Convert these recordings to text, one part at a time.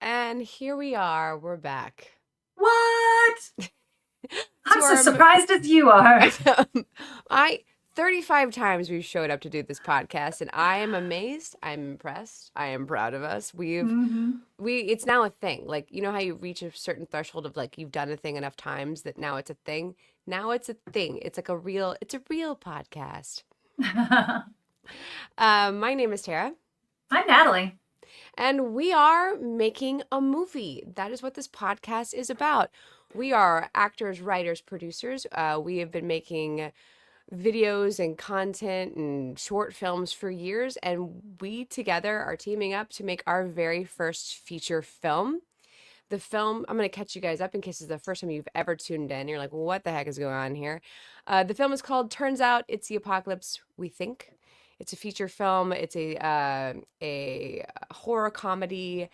And here we are. We're back. What? To I'm so our surprised as you are. I 35 times we've showed up to do this podcast and I am amazed. I'm impressed. I am proud of us. Hmm. We it's now a thing. Like, you know how you reach a certain threshold of like you've done a thing enough times that now it's a thing. Now it's a thing. It's a real podcast. I'm My name is Tara. Natalie. And we are making a movie. That is what this podcast is about. We are actors, writers, producers. We have been making videos and content and short films for years, and we together are teaming up to make our very first feature film. The film, I'm going to catch you guys up in case it's the first time you've ever tuned in. You're like, what the heck is going on here? The film is called Turns Out It's the Apocalypse We Think. It's a feature film. It's a horror comedy.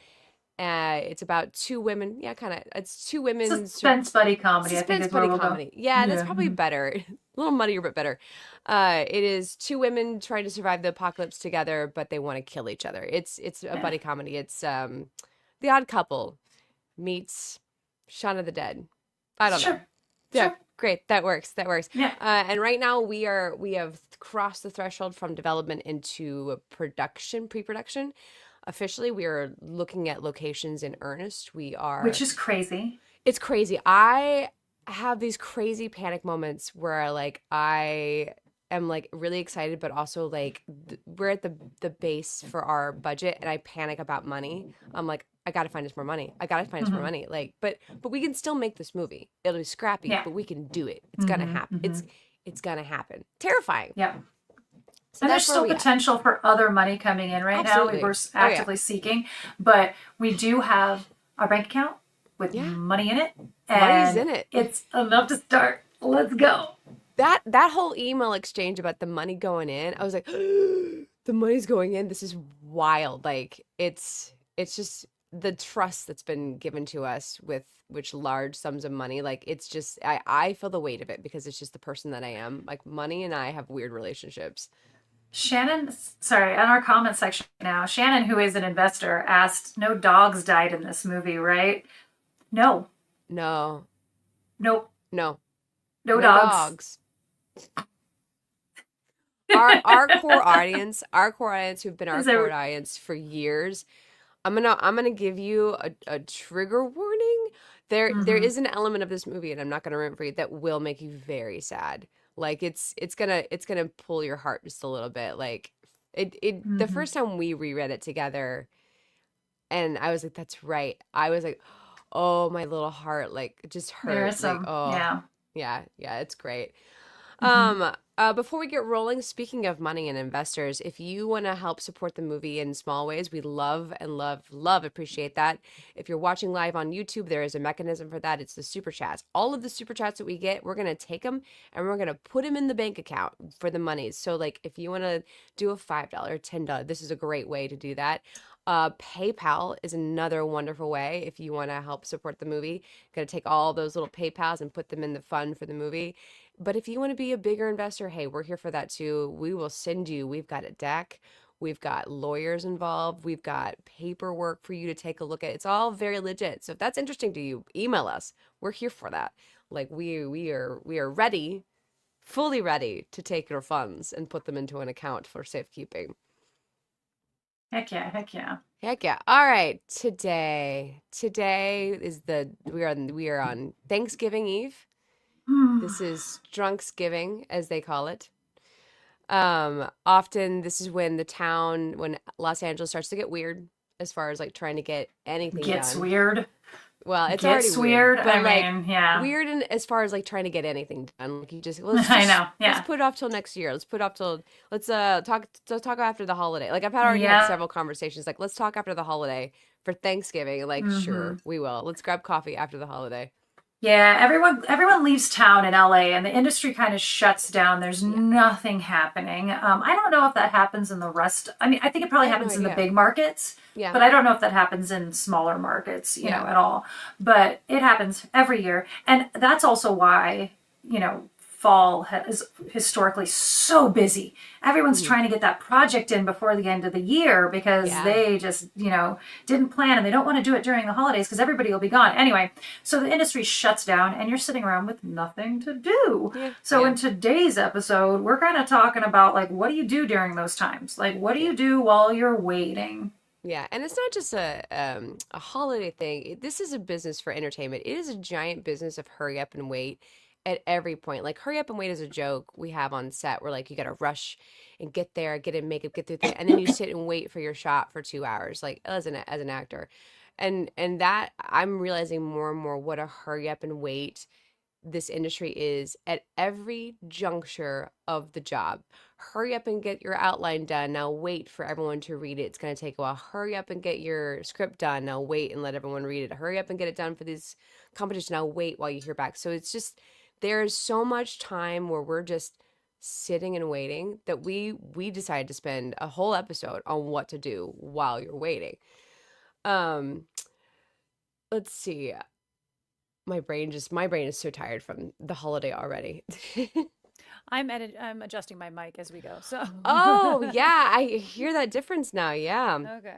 It's about two women. Yeah, kind of. It's two women Suspense buddy comedy, I think suspense is where buddy we'll go. comedy. Yeah, that's Yeah. probably better. A little muddier, but better. It is two women trying to survive the apocalypse together, but they want to kill each other. It's a Yeah. buddy comedy. It's The Odd Couple meets Shaun of the Dead. I don't know. Sure. Yeah, Sure. great. That works. That works. Yeah. And right now we have crossed the threshold from development into production, pre-production. Officially, we are looking at locations in earnest. We Which are. is crazy. It's crazy. I have these crazy panic moments where like I am like really excited, but also like we're at the base for our budget, and I panic about money. I'm like, I gotta find us more money. I gotta find us more Hmm. money. Like, but we can still make this movie. It'll be scrappy, Yeah. but we can do it. It's gonna Hmm. happen. Hmm. It's gonna happen. Terrifying. Yeah. So And there's that's where still we at. potential for other money coming in right now. We're Absolutely. Oh yeah. actively seeking, but we do have our bank account with Yeah. money in it, Money's and in it. it's enough to start. Let's go. That whole email exchange about the money going in, I was like, the money's going in. This is wild. Like it's just the trust that's been given to us with which large sums of money. Like it's just I feel the weight of it because it's just the person that I am. Like money and I have weird relationships. Shannon, sorry, on our comment section now, Shannon, who is an investor, asked, no dogs died in this movie, right? No, No, nope, no, no no dogs. dogs. Our core audience who've been our Is core there, audience for years. I'm gonna give you a trigger warning. There mm-hmm, is an element of this movie, and I'm not gonna ruin it for you, that will make you very sad. Like it's gonna pull your heart just a little bit. Like the mm-hmm. first time we reread it together, and I was like, that's right. I was like, oh, my little heart, like it just There hurt. is Like, some, oh yeah. yeah, yeah, it's great. Mm-hmm. Before we get rolling, speaking of money and investors, if you want to help support the movie in small ways, we love and love appreciate that. If you're watching live on YouTube, there is a mechanism for that. It's the super chats. All of the super chats that we get, we're going to take them and we're going to put them in the bank account for the monies. So like if you want to do a $5, $10, this is a great way to do that. PayPal is another wonderful way if you want to help support the movie. Going to take all those little PayPals and put them in the fund for the movie. But if you want to be a bigger investor, hey, we're here for that too. We will send you, we've got a deck, we've got lawyers involved, we've got paperwork for you to take a look at. It's all very legit. So if that's interesting to you, email us. We're here for that. Like we are ready, fully ready to take your funds and put them into an account for safekeeping. Heck yeah, heck yeah. Heck yeah. All right. Today is we are on Thanksgiving Eve. This is Drunksgiving, as they call it. Often this is when Los Angeles starts to get weird as far as like trying to get anything Gets done. weird. Well, it's already Gets weird, weird. I but like mean, yeah. weird in as far as like trying to get anything done. Like you just I know. let's Yeah. put it off till next year. Let's put it off till let's talk after the holiday. Like I've had already had Yeah. several conversations like let's talk after the holiday for Thanksgiving. Like Hmm. sure, we will. Let's grab coffee after the holiday. Yeah, everyone leaves town in LA and the industry kind of shuts down. There's Yeah. nothing happening. I don't know if that happens in the rest. I mean, I think it probably I have no happens in the idea. big markets, Yeah. but I don't know if that happens in smaller markets, Yeah. at all. But it happens every year. And that's also why, fall is historically so busy. Everyone's Hmm. trying to get that project in before the end of the year because Yeah. they just, didn't plan and they don't want to do it during the holidays because everybody will be gone. Anyway, so the industry shuts down and you're sitting around with nothing to do. Yeah. So Yeah. in today's episode, we're kind of talking about like what do you do during those times? Like what do Yeah. you do while you're waiting? Yeah, and it's not just a holiday thing. This is a business for entertainment. It is a giant business of hurry up and wait at every point. Like hurry up and wait is a joke we have on set where like you got to rush and get there, get in makeup, get through thing, and then you sit and wait for your shot for 2 hours, like as an actor. And that I'm realizing more and more what a hurry up and wait this industry is at every juncture of the job. Hurry up and get your outline done. Now wait for everyone to read it. It's going to take a while. Hurry up and get your script done. Now wait and let everyone read it. Hurry up and get it done for these competitions. Now wait while you hear back. So it's just there's so much time where we're just sitting and waiting that we decided to spend a whole episode on what to do while you're waiting. Um let's see. My brain is so tired from the holiday already. I'm adjusting my mic as we go. So Oh, yeah, I hear that difference now. Yeah. okay.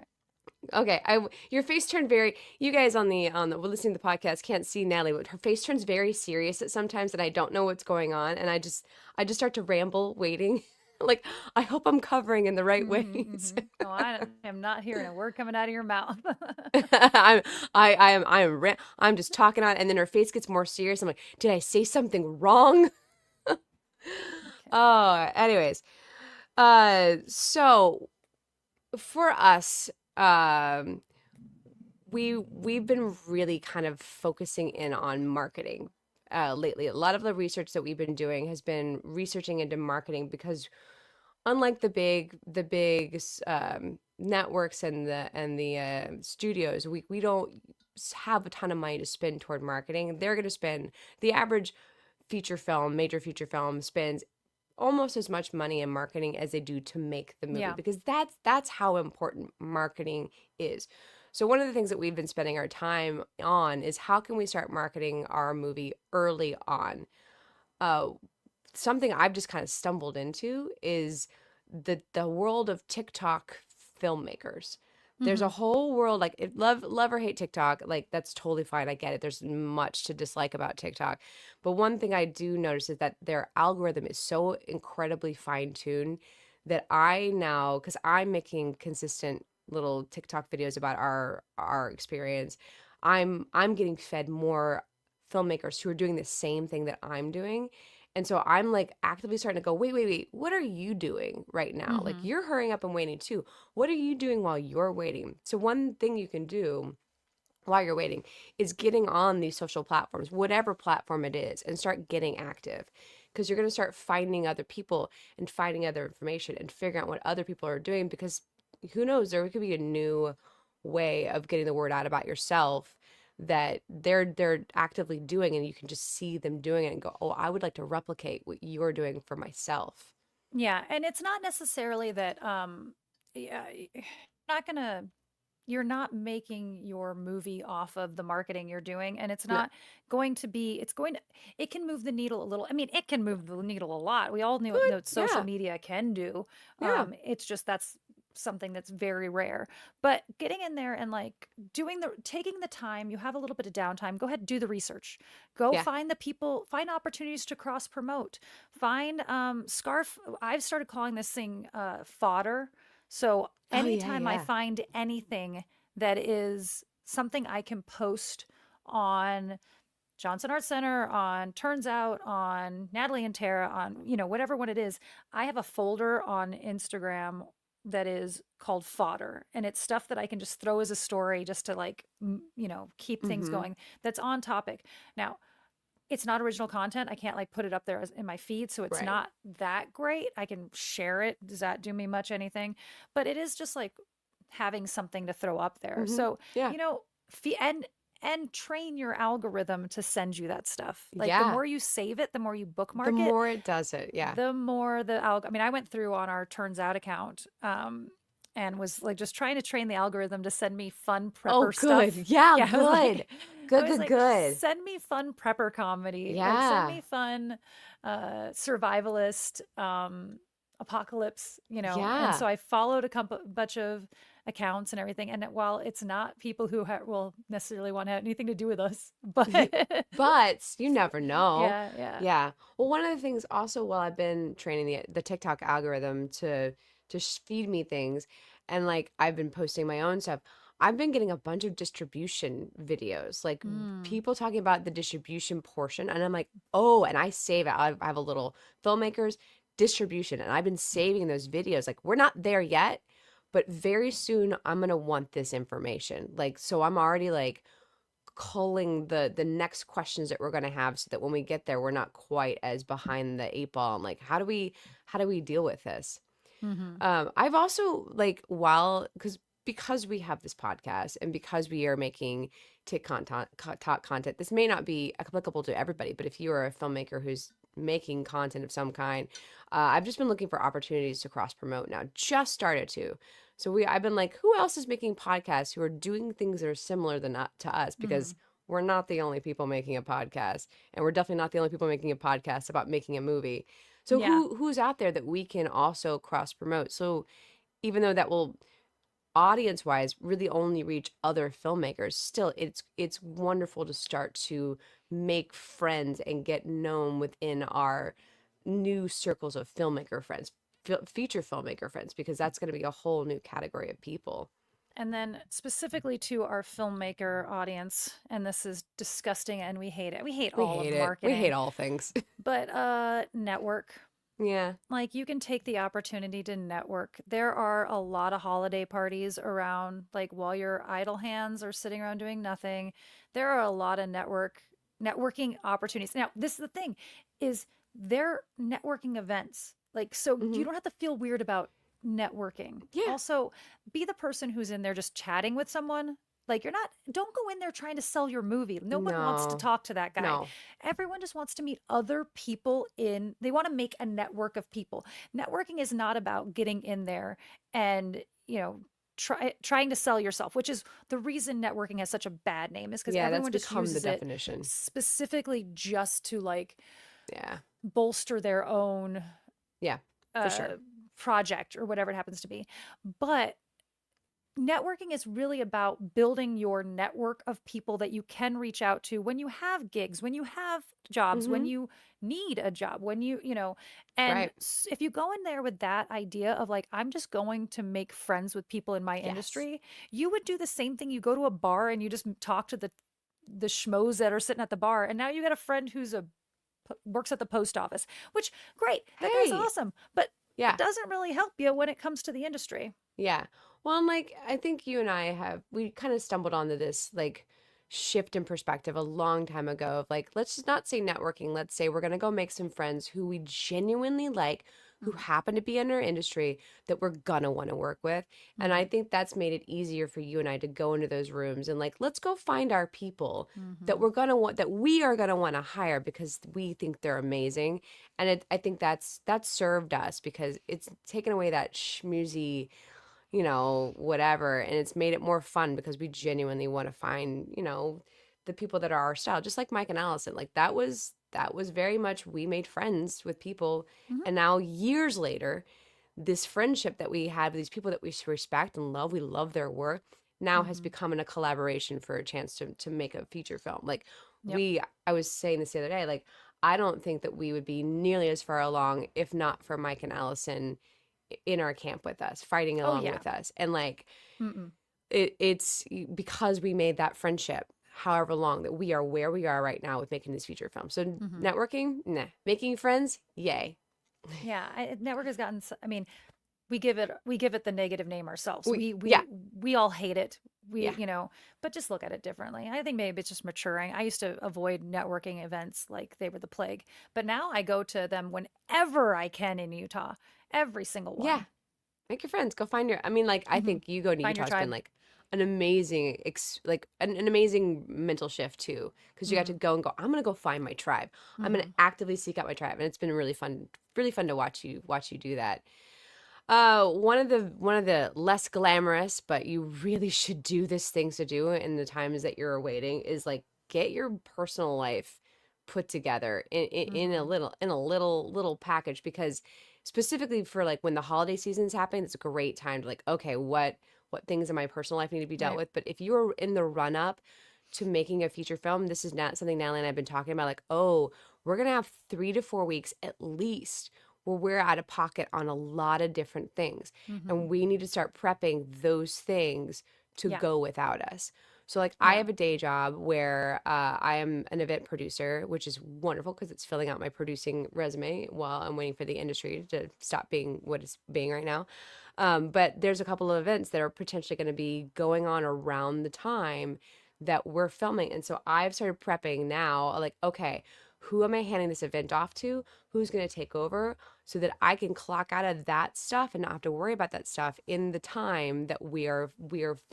Okay. Your face turned very you guys on the we're listening to the podcast can't see Natalie, but her face turns very serious at sometimes and I don't know what's going on and I just start to ramble waiting. Like I hope I'm covering in the right ways. Oh, I am not hearing a word coming out of your mouth. I'm I'm just talking on and then her face gets more serious. I'm like, did I say something wrong? Okay. Oh, anyways. So for us, we've been really kind of focusing in on marketing lately. A lot of the research that we've been doing has been researching into marketing because unlike the big networks and the studios, we don't have a ton of money to spend toward marketing. They're going to spend the average major feature film spends almost as much money in marketing as they do to make the movie Yeah. because that's how important marketing is. So one of the things that we've been spending our time on is how can we start marketing our movie early on. Uh, Something I've just kind of stumbled into is the world of TikTok filmmakers. There's a Hmm. whole world like if love or hate TikTok, like that's totally fine. I get it. There's much to dislike about TikTok. But one thing I do notice is that their algorithm is so incredibly fine-tuned that I now cuz I'm making consistent little TikTok videos about our experience, I'm getting fed more filmmakers who are doing the same thing that I'm doing and so I'm like actively starting to go, wait, wait, wait, what are you doing right now? Like Hmm. you're hurrying up and waiting too. What are you doing while you're waiting? So one thing you can do while you're waiting is getting on these social platforms, whatever platform it is, and start getting active. Because you're going to start finding other people and finding other information and figuring out what other people are doing. Because who knows, there could be a new way of getting the word out about yourself that they're actively doing and you can just see them doing it and go, "Oh, I would like to replicate what you're doing for myself." Yeah, and it's not necessarily that yeah, not gonna you're not making your movie off of the marketing you're doing, and it's No. not going to be it's going to it can move the needle a little. I mean, it can move the needle a lot. We all know what social Yeah. media can do. Yeah. It's just that's something that's very rare. But getting in there and like doing the taking the time, you have a little bit of downtime, go ahead and do the research. Go Yeah. find the people, find opportunities to cross promote. Find scarf I've started calling this thing fodder. So Oh, yeah, anytime I yeah. find anything that is something I can post on Johnson Art Center, on Turns Out, on Natalientara, on, whatever one it is, I have a folder on Instagram that is called fodder, and it's stuff that I can just throw as a story just to like keep things Mm-hmm. going, that's on topic. Now, it's not original content. I can't like put it up there in my feed, so it's Right. not that great. I can share it. Does that do me much anything? But it is just like having something to throw up there. Mm-hmm. So, Yeah. you know, and train your algorithm to send you that stuff. Like the Yeah. more you save it, the more you The bookmark it, more it does it. Yeah. the more the I mean, I went through on our Turns Out account, and was like just trying to train the algorithm to send me fun Oh, prepper stuff. good. Yeah, Yeah, good. I Good, was good, like, good. send me fun prepper comedy, like send Yeah. me fun survivalist apocalypse, And Yeah. so I followed a bunch of accounts and everything. And while it's not people who will necessarily want to have anything to do with us, but You, but you never know. yeah, yeah. Yeah. Well, one of the things also while I've been training the TikTok algorithm to feed me things, and like I've been posting my own stuff, I've been getting a bunch of distribution videos, like Mm. people talking about the distribution portion, and I'm like, oh, and I save it. I have a little filmmakers distribution, and I've been saving those videos. Like we're not there yet, but very soon I'm gonna want this information. Like so, I'm already like culling the next questions that we're going to have so that when we get there we're not quite as behind the eight ball and like how do we deal with this. Hmm. I've also like while because we have this podcast and because we are making talk content, this may not be applicable to everybody, but if you are a filmmaker who's making content of some kind, I've just been looking for opportunities to cross promote now. Just started to. So I've been like, who else is making podcasts who are doing things that are similar to us? Mm. Because we're not the only people making a podcast, and we're definitely not the only people making a podcast about making a movie. So Yeah. who's out there that we can also cross promote? So even though that will audience wise really only reach other filmmakers, still it's wonderful to start to make friends and get known within our new circles of filmmaker friends, feature filmmaker friends, because that's going to be a whole new category of people. And then specifically to our filmmaker audience, and this is disgusting and we hate it. We hate We all of hate it. We hate marketing, all things. but network. Yeah. Like you can take the opportunity to network. There are a lot of holiday parties around, like while your idle hands are sitting around doing nothing. There are a lot of networking opportunities. Now, this is the thing is they're networking events. Like so Hmm. you don't have to feel weird about networking. Yeah. Also, be the person who's in there just chatting with someone. Like you're not don't go in there trying to sell your movie. No one wants to No. talk to that guy. No. Everyone just wants to meet other people they want to make a network of people. Networking is not about getting in there and, trying to sell yourself, which is the reason networking has such a bad name is because Yeah, that's everyone just become the uses it definition. specifically just to like Yeah. bolster their own Yeah, for uh sure. project or whatever it happens to be. But networking is really about building your network of people that you can reach out to when you have gigs, when you have jobs, when Hmm. you need a job, when and Right. if you go in there with that idea of like, I'm just going to make friends with people in my Yes. industry, you would do the same thing. You go to a bar and you just talk to the schmoes that are sitting at the bar. And now you got a friend who's works at the post office, which great. That guy's Hey. awesome. But it Yeah. doesn't really help you when it comes to the industry. Yeah. Well, and like I think you and we kind of stumbled onto this like shift in perspective a long time ago of like, let's just not say networking. Let's say we're gonna go make some friends who we genuinely like, who Mm-hmm. happen to be in our industry that we're gonna want to work with. And I Mm-hmm. think that's made it easier for you and I to go into those rooms and like, let's go find our people that Mm-hmm. we are gonna want to hire because we think they're amazing. And I think that's served us because it's taken away that schmoozy, whatever. And it's made it more fun because we genuinely want to find, the people that are our style, just like Mike and Allison. Like that was very much we made friends with people. Mm-hmm. And now years later, this friendship that we had with these people that we respect and love, we love their work, now has Mm-hmm. become in a collaboration for a chance to make a feature film. Like Yep. I was saying this the other day, like I don't think that we would be nearly as far along if not for Mike and Allison in our camp with us, fighting Oh along yeah. with us. And like Mm-mm. it's because we made that friendship however long that we are where we are right now with making this feature film. So Mm-hmm. networking, nah. Making friends, yay. Yeah. Network has gotten. I mean, we give it the negative name ourselves. We, We yeah, we we all hate it. We, yeah, but just look at it differently. I think maybe it's just maturing. I used to avoid networking events like they were the plague, but now I go to them whenever I can in Utah, every single yeah. one. Make your friends. Go find your. I mean, like I Hmm. think you going to Find Utah your has been tribe. like an amazing, like an amazing mental shift too, because you got to Hmm. go and go. I'm gonna go find my tribe. I'm gonna Hmm. actively seek out my tribe, and it's been really fun to watch you do that. One of the less glamorous, but you really should do this things to do in the times that you're awaiting is like get your personal life put together in a Hmm. little package because specifically for like when the holiday season is happening, it's a great time to like, okay, what things in my personal life need to be dealt Right. with. But if you're in the run up to making a feature film, this is not something Natalie and I've been talking about, like, oh, we're gonna have 3 to 4 weeks at least where we're out of pocket on a lot of different things. Hmm. And we need to start prepping those things to Yeah. go without us. So, like, I Yeah. have a day job where I am an event producer, which is wonderful because it's filling out my producing resume while I'm waiting for the industry to stop being what it's being right now. But there's a couple of events that are potentially going to be going on around the time that we're filming. And so I've started prepping now, like, okay, who am I handing this event off to? Who's going to take over? So that I can clock out of that stuff and not have to worry about that stuff in the time that we are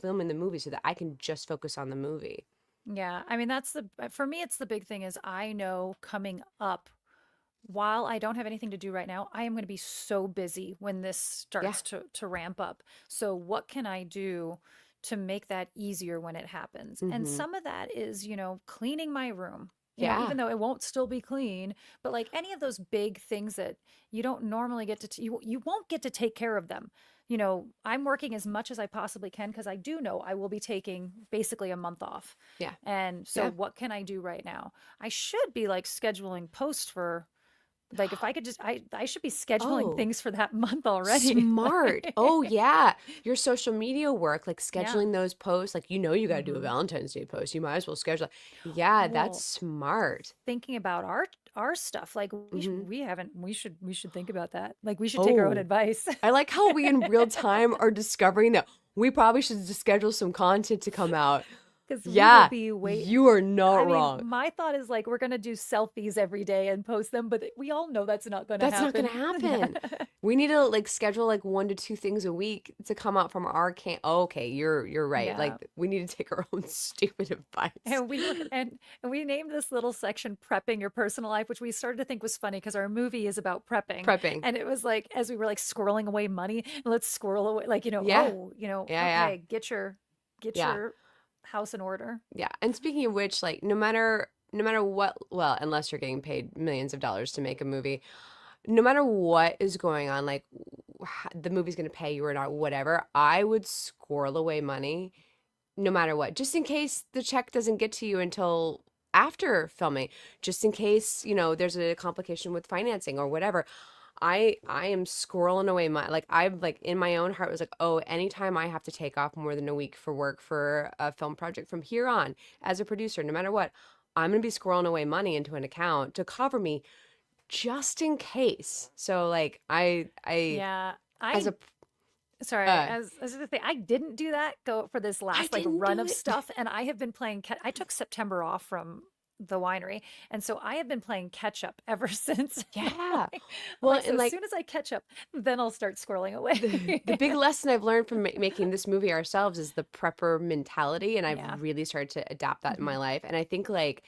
filming the movie so that I can just focus on the movie. Yeah. I mean, that's the for me, it's the big thing is I know coming up, while I don't have anything to do right now, I am going to be so busy when this Yeah. starts to ramp up. So what can I do to make that easier when it happens? And Mhm. some of that is, cleaning my room. Yeah. Even though it won't still be clean, but like any of those big things that you don't normally get to, you won't get to take care of them. I'm working as much as I possibly can because I do know I will be taking basically a month off. Yeah. And so Yeah. what can I do right now? I should be like scheduling posts for like if I could just I should be scheduling Oh, things for that month already. smart. Oh, Like, yeah. Your social media work, like yeah. scheduling those posts, like you got to do a Hmm. Valentine's Day post. You might as well schedule. Yeah, that's Well, smart. thinking about our stuff, like Hmm. we haven't we should think about that. Like we should take our own Oh, advice I like how we in real time are discovering that we probably should just schedule some content to come out. because we will Yeah, be wait. you are not I mean, wrong. my thought is like we're gonna do selfies every day and post them, but we all know that's not gonna That's not gonna happen. Yeah. happen. We need to like schedule like 1 to 2 things a week to come out from our can. Oh, okay, you're right. Yeah. Like we need to take our own stupid advice. And we were and we named this little section prepping your personal life, which we started to think was funny because our movie is about prepping. Prepping. And it was like as we were like squirreling away money, let's squirrel away like, Yeah, oh, yeah, okay, get yeah, your house in order. yeah. And speaking of which, like no matter what, well, unless you're getting paid millions of dollars to make a movie, no matter what is going on, like the movie's gonna pay you or not, whatever, I would squirrel away money no matter what, just in case the check doesn't get to you until after filming, just in case, there's a complication with financing or whatever. I am squirreling away my like I'm like in my own heart was like, oh, anytime I have to take off more than a week for work for a film project from here on as a producer, no matter what, I'm gonna be squirreling away money into an account to cover me just in case. So like I Yeah. as I a sorry, uh as the thing, I didn't do that go for this I last like didn't run do of it. stuff, and I have been playing. I took September off from the winery, and so I have been playing catch up ever since. Yeah. I'm Well, like, so and as like soon as I catch up, then I'll start scrolling the away. big lesson I've learned from making this movie ourselves is the prepper mentality, and I've Yeah. really started to adapt that in my Hmm. life. And I think like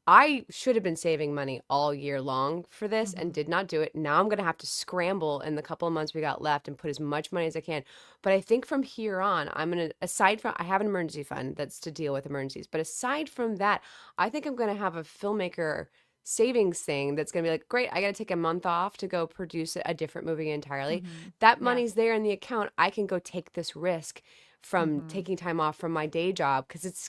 I should have been saving money all year long for this and Hmm. did not do it. Now I'm going to have to scramble in the couple of months we got left and put as much money as I can. But I think from here on, I'm going to, aside from, I have an emergency fund that's to deal with emergencies. But aside from that, I think I'm going to have a filmmaker savings thing that's going to be like, great, I got to take a month off to go produce a different movie entirely. Hmm. That Yeah. money's there in the account. I can go take this risk from Hmm. taking time off from my day job because it's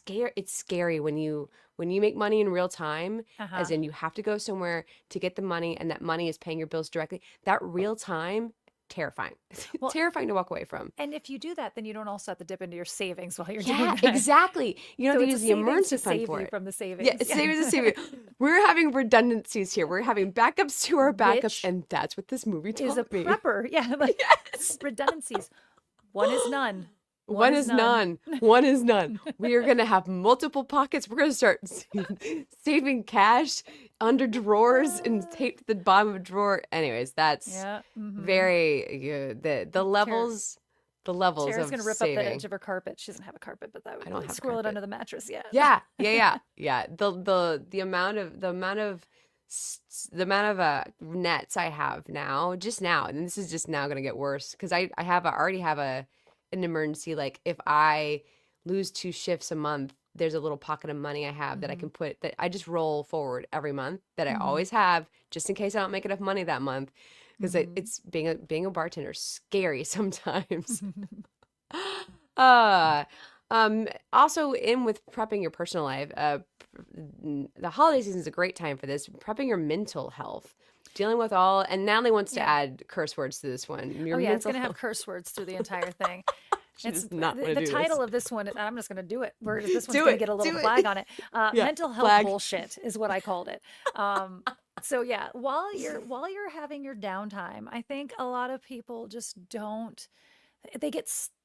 scary when you make money in real time, Uh-huh. as in you have to go somewhere to get the money and that money is paying your bills directly. That real time terrifying. Well, Terrifying to walk away from. and if you do that, then you don't also have to dip into your savings while you're Yeah, doing that. exactly. You don't So have to it's a use the savings to emergency fund save for you it. from the Yeah, savings. it's Yeah. saving the saving. We're having redundancies here. We're having backups to our backups, Which and that's what this movie is a taught me. prepper. Yeah, like Yes. redundancies. One is none. One One is is none. none. One is none. We are going to have multiple pockets. We're going to start saving cash under drawers and tape to the bottom of a drawer. Anyways, that's Yeah. Mm-hmm. very the levels Tara's of gonna rip up the edge saving. of her carpet. She doesn't have a carpet, but that I would don't like have a squirrel it carpet. under the mattress. Yeah. Yeah. The amount of nets I have now, just now, and this is just now gonna get worse because I already have an emergency. Like if I lose 2 shifts a month, there's a little pocket of money I have that I Mm-hmm. can put that I just roll forward every month that I Mm-hmm. always have just in case I don't make enough money that month because Mm-hmm. it's being a bartender is scary sometimes. Uh, Also in with prepping your personal life, the holiday season is a great time for this. Prepping your mental health, dealing with all, and Natalie wants to Yeah. add curse words to this one. Your Oh yeah, it's mental gonna have health. curse words through the entire thing. She It's does not want to the do title this. of this one. I'm just gonna do it. This one's Do gonna it. get a little Do flag it. on it. Yeah. Mental health Flag. bullshit is what I called it. So yeah, while you're having your downtime, I think a lot of people just don't.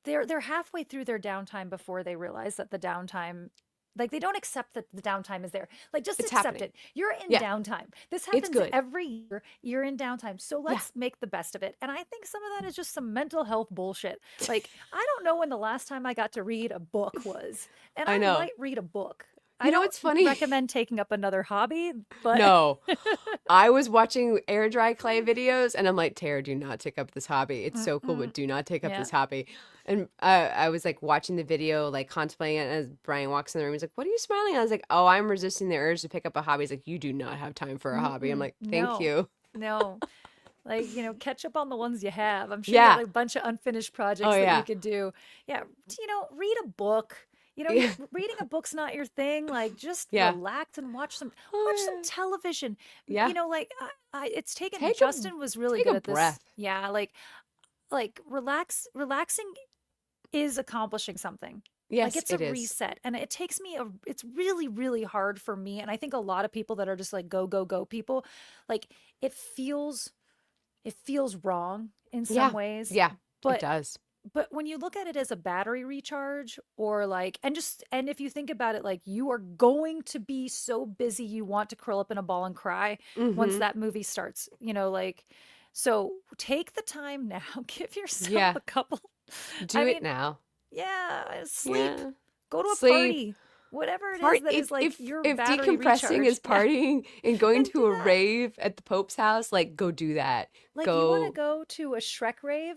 They're halfway through their downtime before they realize that the downtime. Like they don't accept that the downtime is there. Like just It's accept happening. it. You're in Yeah. downtime. This It's happens good. every year. You're in downtime. So Yeah. let's make the best of it. And I think some of that is just some mental health bullshit. Like I don't know when the last time I got to read a book was. And I I know. might read a book. You I know don't what's funny? recommend taking up another hobby, but No. I was watching air dry clay videos and I'm like, Tara, do not take up this hobby. It's so cool, but Mm-mm. do not take up Yeah. this hobby. And I was like watching the video, like contemplating it. And as Brian walks in the room, he's like, what are you smiling at? I was like, oh, I'm resisting the urge to pick up a hobby. He's like, you do not have time for a hobby. I'm Mm-mm. like, thank No. you. No. Like, catch up on the ones you have. I'm sure you got Yeah. like a bunch of unfinished projects Oh, that yeah. you could do. Yeah. Read a book. Yeah. Reading a book's not your thing. Like, just Yeah. relax and watch some Oh, television. yeah. It's taken. Take a Justin was really take good a at this. breath. Yeah, relaxing is accomplishing something. Like Yes, it's a it is. reset, and it takes me it's really really hard for me, and I think a lot of people that are just like go go go people, like it feels wrong in Yeah. some ways. Yeah, it But does. but when you look at it as a battery recharge, or like, and if you think about it, like you are going to be so busy you want to curl up in a ball and cry once Hmm. that movie starts, so take the time now, give yourself Yeah. a couple. Do I it mean, now. yeah, sleep, Yeah. go to a Sleep. party, whatever it is that is like your If battery decompressing is recharge. Yeah. partying and going Then to do a that. rave at the Pope's house, like go do that. Like you want to Go go to a Shrek rave?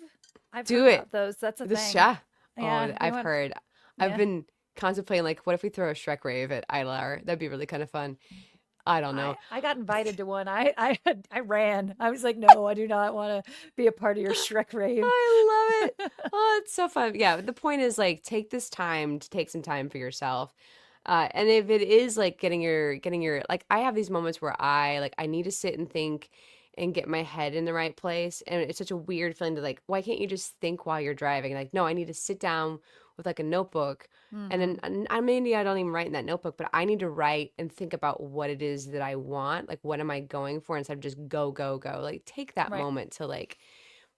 I've do heard it. about those. That's a The thing. Shrek. Yeah, Oh, you I've want. heard. I've Yeah. been contemplating like, what if we throw a Shrek rave at Eilar? That'd be really kind of fun. I don't know. I got invited to one. I ran. I was like, no, I do not want to be a part of your Shrek rave. I love it. Oh, it's so fun. Yeah, the point is like take this time to take some time for yourself. And if it is like getting your like I have these moments where I need to sit and think and get my head in the right place. And it's such a weird feeling to like, why can't you just think while you're driving? Like, no, I need to sit down with like a notebook. And then Mm-hmm. maybe I don't even write in that notebook, but I need to write and think about what it is that I want. Like, what am I going for instead of just go, go, go. Like, take that Right. moment to like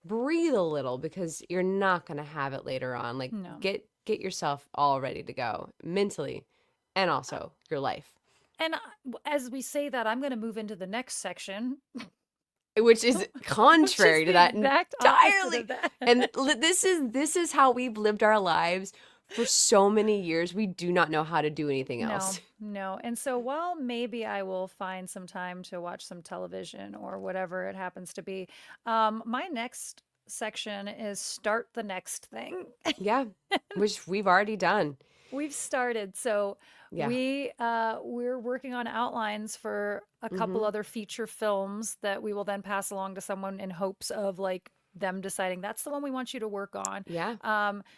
breathe a little because you're not going to have it later on. Like, No. get yourself all ready to go mentally and also your life, And as we say that, I'm going to move into the next section, which is which is contrary to the that exact opposite entirely. of that. And this is how we've lived our lives for so many years. We do not know how to do anything No, else. no. And so while maybe I will find some time to watch some television or whatever it happens to be, my next section is start the next thing. Yeah, which we've already done. We've started. So Yeah. we're working on outlines for a couple Hmm. other feature films that we will then pass along to someone in hopes of like them deciding that's the one we want you to work on. Yeah.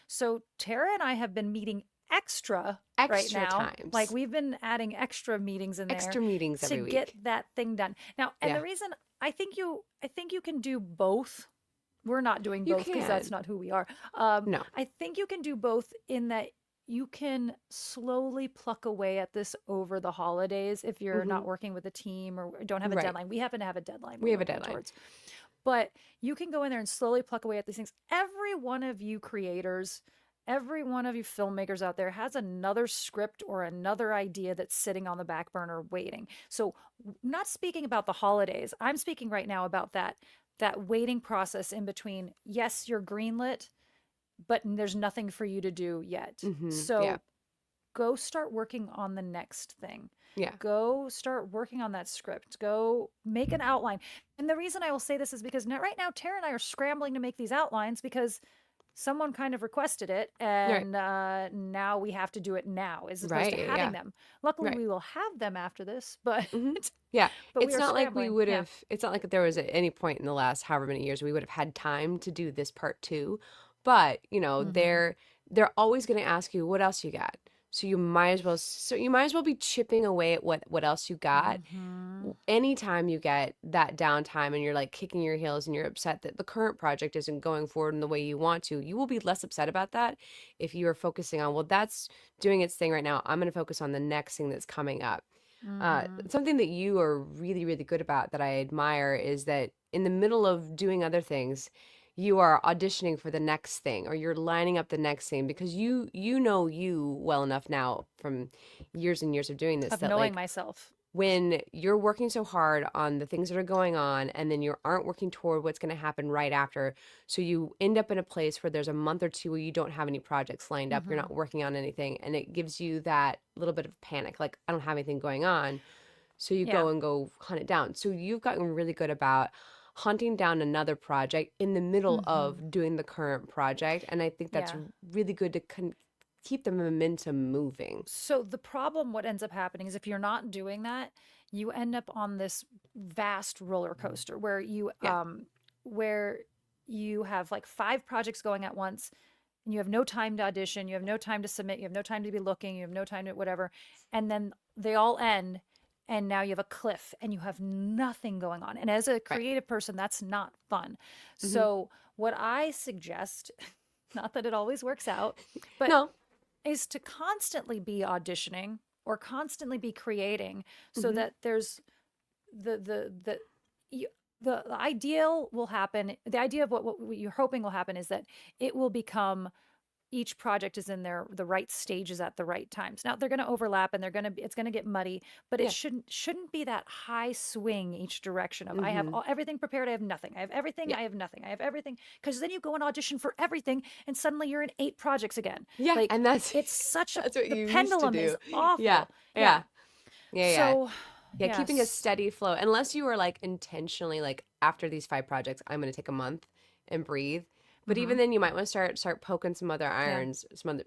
So Tara and I have been meeting extra right Extra now. times. Like we've been adding extra meetings in there Extra meetings to every get week. that thing done. Now, and Yeah. the reason I think you can do both we're not doing You both because that's can. not who we are. No. I think you can do both in that you can slowly pluck away at this over the holidays if you're Hmm. not working with a team or don't have a Right. deadline. We happen to have a deadline We we're have a working deadline. towards. But you can go in there and slowly pluck away at these things. Every one of you creators, every one of you filmmakers out there has another script or another idea that's sitting on the back burner waiting. So, not speaking about the holidays, I'm speaking right now about that waiting process in between. Yes, you're greenlit, but there's nothing for you to do yet. Yeah. So, go start working on the next thing. Yeah. Go start working on that script. Go make an outline. And the reason I will say this is because right now, Tara and I are scrambling to make these outlines because someone kind of requested it. Right. And now we have to do it now as opposed to Right. having Yeah. them. Luckily, Right. we will have them after this, but, Hmm. Yeah. but we It's are not like we scrambling. would Yeah. have, it's not like there was at any point in the last however many years we would have had time to do this part two. But, Mm-hmm. they're always going to ask you, what else you got? So you might as well be chipping away at what else you got. Mm-hmm. Anytime you get that downtime and you're like kicking your heels and you're upset that the current project isn't going forward in the way you want to, you will be less upset about that if you are focusing on, well, that's doing its thing right now. I'm going to focus on the next thing that's coming up. Mm-hmm. Something that you are really, really good about that I admire is that in the middle of doing other things, you are auditioning for the next thing or you're lining up the next thing because you know you well enough now from years and years of doing this Of that knowing like myself. when you're working so hard on the things that are going on and then you aren't working toward what's going to happen right after, so you end up in a place where there's a month or two where you don't have any projects lined up, you're Mm-hmm. not working on anything, and it gives you that little bit of panic, like I don't have anything going on, so you Yeah. go hunt it down. So you've gotten really good about hunting down another project in the middle Mm-hmm. of doing the current project, and I think that's Yeah. really good to keep the momentum moving. So the problem, what ends up happening is if you're not doing that, you end up on this vast roller coaster Yeah. where you have like five projects going at once and you have no time to audition, you have no time to submit, you have no time to be looking, you have no time to whatever. And then they all end and now you have a cliff and you have nothing going on. And as a Right. creative person, that's not fun. Hmm. So what I suggest, not that it always works out, but No. is to constantly be auditioning or constantly be creating so Hmm. that there's the you, the ideal will happen. The idea of what you're hoping will happen is that it will become each project is in the right stages at the right times. Now they're going to overlap and it's going to get muddy, but it Yeah. shouldn't be that high swing each direction of I have Hmm. everything prepared, I have nothing. I have everything, Yeah. I have nothing. I have everything because then you go and audition for everything and suddenly you're in 8 projects again. Yeah, Like and that's it's such a that's what the you used to pendulum is do. Yeah, awful. Yeah. yeah, yeah. So, Yeah, keeping a yes. steady flow. Unless you were like intentionally like after these 5 projects, I'm gonna take a month and breathe. But even Mhm. then you might want to start poking some other Yeah. irons, some other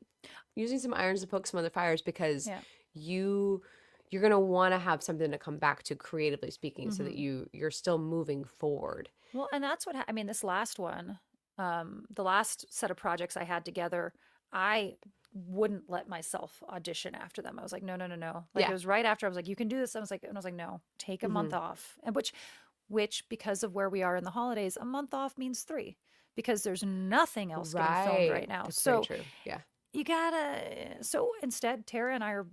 using some irons to poke some other fires because Yeah. you you're gonna want to have something to come back to creatively speaking so that Mhm. you're still moving forward. Well, and that's what I mean, this last one, the last set of projects I had together, I wouldn't let myself audition after them. I was like, no, no, no, no. Like it Yeah. was right after I was like, you can do this. I was like, no, take a month Hmm. off. And which because of where we are in the holidays, a month off means 3 because there's nothing else getting filmed Right. right now. That's very So true. Yeah. you gotta, so instead, Tara and I are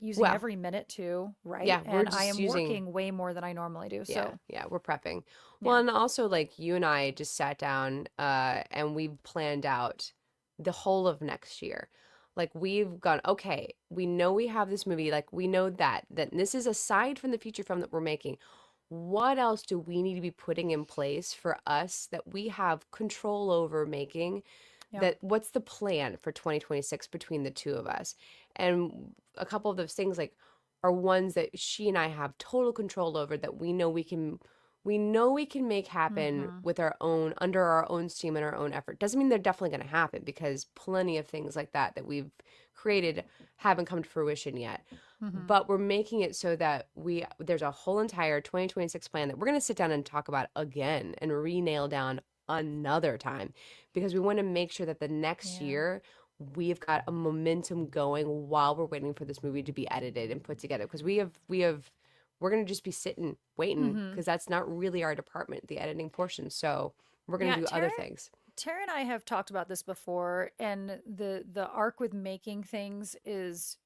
using Well, every minute to write, yeah, we're and I just am using working way more than I normally do. yeah, So, yeah, we're prepping. Well, yeah. and also like you and I just sat down and we've planned out the whole of next year. Like we've gone, okay, we know we have this movie, like we know that this is aside from the feature film that we're making. What else do we need to be putting in place for us that we have control over making? Yeah. That what's the plan for 2026 between the two of us? And a couple of those things like are ones that she and I have total control over that we know we can make happen Mm-hmm. with our own under our own steam and our own effort. Doesn't mean they're definitely going to happen because plenty of things like that we've created haven't come to fruition yet. Mm-hmm. But we're making it so that there's a whole entire 2026 plan that we're going to sit down and talk about again and re-nail down another time because we want to make sure that the next Yeah. year we've got a momentum going while we're waiting for this movie to be edited and put together because we're going to just be sitting waiting Mm-hmm. because that's not really our department, the editing portion. So We're going Yeah, to do other things. Tara and I have talked about this before, and the arc with making things is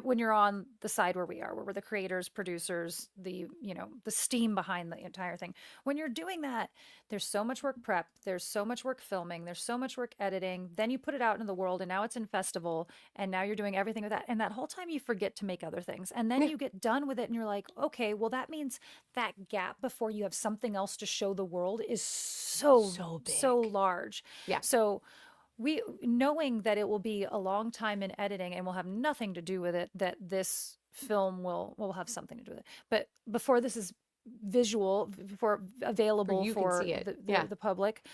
when you're on the side where we are, where we're the creators, producers, the steam behind the entire thing. When you're doing that, there's so much work prep, there's so much work filming, there's so much work editing. Then you put it out into the world, and now it's in festival, and now you're doing everything with that. And that whole time you forget to make other things, and then Yeah. you get done with it, and you're like, okay, well that means that gap before you have something else to show the world is So so big. large. Yeah. So we knowing that it will be a long time in editing and will have nothing to do with it, that this film will have something to do with it. But before this is before For available you can for see it. Yeah. the public,